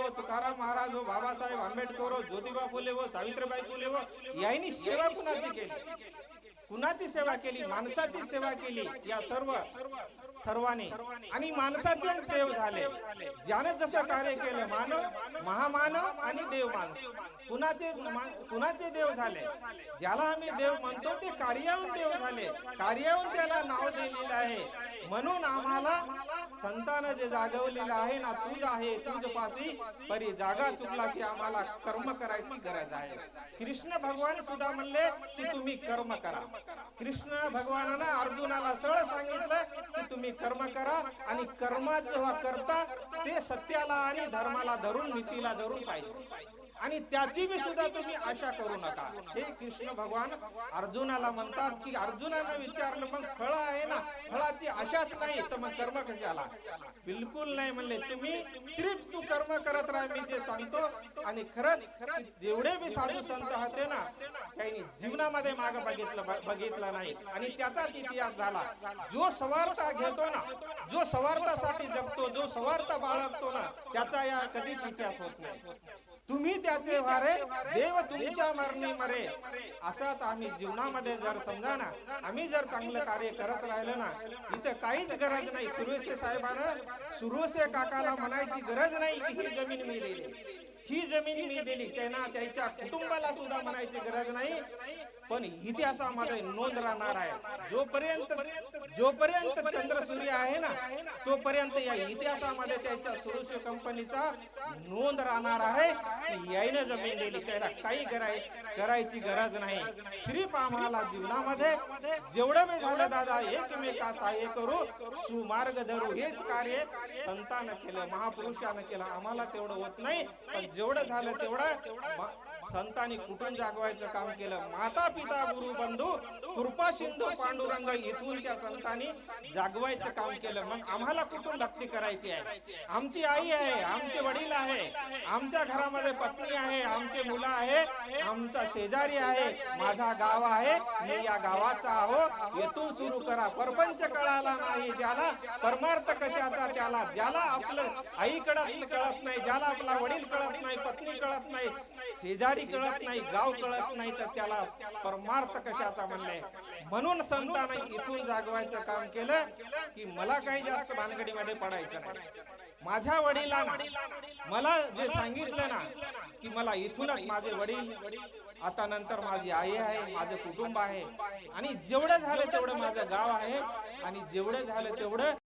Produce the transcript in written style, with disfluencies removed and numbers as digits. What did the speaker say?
हो, तुकाराम महाराज हो, बाबासाहेब आंबेडकर हो, ज्योतिबा फुले हो, सावित्रीबाई फुले हो, यांनी सेवा कुणाची केली? कुणाची सेवा केली? माणसाची सेवा केली या सर्वांनी, आणि माणसाचे देव झाले. ज्याने जसं कार्य केलं, मानव, महामानव आणि देव माणस, कुणाचे देव झाले? ज्याला आम्ही देव म्हणतो ते कार्याहून देव झाले, कार्याहून त्याला नाव दिलेलं आहे. म्हणून आम्हाला संतानं जे जागवलेलं आहे ना, तुझ आहे तुझ पासी परी जागा चुकलाशी, आम्हाला कर्म करायची गरज आहे. कृष्ण भगवान सुद्धा म्हणले की तुम्ही कर्म करा. कृष्ण भगवानानं अर्जुनाला सरळ सांगितलं की तुम्ही कर्म करा, आणि कर्माचं करता ते सत्याला आणि धर्माला धरून, नीतीला धरून पाहिजे, आणि त्याची बी सुद्धा तुम्ही आशा करू नका. हे कृष्ण भगवान अर्जुनाला म्हणतात. की अर्जुनाने विचारलं, मग फळ आहे ना, फळाची आशाच नाही तर मग कर्म कशाला? बिलकुल नाही म्हणले, तुम्ही सिर्फ तू कर्म करत राह, मी जे सांगतो. आणि खरंच जेवढे बी साधू संत होते ना, त्यांनी जीवनामध्ये मागे बघितलं नाही, आणि त्याचाच इतिहास झाला. जो स्वार्थ घेतो ना, जो स्वार्थासाठी जगतो, जो स्वार्थ बाळगतो ना, त्याचा या कधीच इतिहास होत नाही. तुम्ही त्याचे वारे, देव तुमच्या मरणी मरे. असाच आम्ही जीवनामध्ये जर समजा ना, आम्ही जर चांगलं कार्य करत राहिलो ना, इथं काहीच गरज नाही. सुरेशे साहेबांना, सुरेशे काकाला म्हणायची गरज नाही की ही जमीन मी दिली, ही जमीन मी दिली. त्यांना, त्याच्या कुटुंबाला सुद्धा म्हणायची गरज नाही. पण इतिहासामध्ये नोंद राहणार आहे. जोपर्यंत चंद्र सूर्य आहे ना, तोपर्यंत या इतिहासामध्ये त्याच्या सुरुच कंपनीचा नोंद राहणार आहे की यायनं जमीन दिली. त्याला काही करायची गरज नाही. सिर्फ आम्हाला जीवनामध्ये जेवढं मी झालं दादा, एकमेका सहाय्य करू, सुमार्ग धरू, हेच कार्य संतानं केलं, महापुरुषानं केलं. आम्हाला तेवढं होत नाही, पण जेवढं झालं तेवढं संतांनी कुठून जागवायचं काम केलं. माता पिता गुरु बंधू कृपा सिंधू पांडुरंग, इथून त्या संतांनी जागवायचं काम केलं. मग आम्हाला कुठून भक्ती करायची आहे? आमची आई आहे, आमचे वडील आहे, आमच्या घरामध्ये पत्नी आहे, आमचे मुलं आहे, आमचा शेजारी आहे, माझा गाव आहे, मी या गावाचा आहो. येथून सुरू करा. परपंच कळाला नाही ज्याला, परमार्थ कशाचा त्याला. ज्याला आपलं आई कळत नाही, ज्याला आपला वडील कळत नाही, पत्नी कळत नाही, शेजारी कळत नाही, गाव कळत नाही, तर त्याला परमार्थ कशाचा म्हणले. म्हणून संतांनी इथून जागवायचं काम केलं की मला काही जास्त भानगडीमध्ये पडायचं नाही. माझ्या वडिलांना मला जे सांगितलं ना की मला इथूनच माझे वडील, आता नंतर माझी आई आहे, माझं कुटुंब आहे, आणि जेवढं झालं तेवढं माझं गाव आहे, आणि जेवढं झालं तेवढं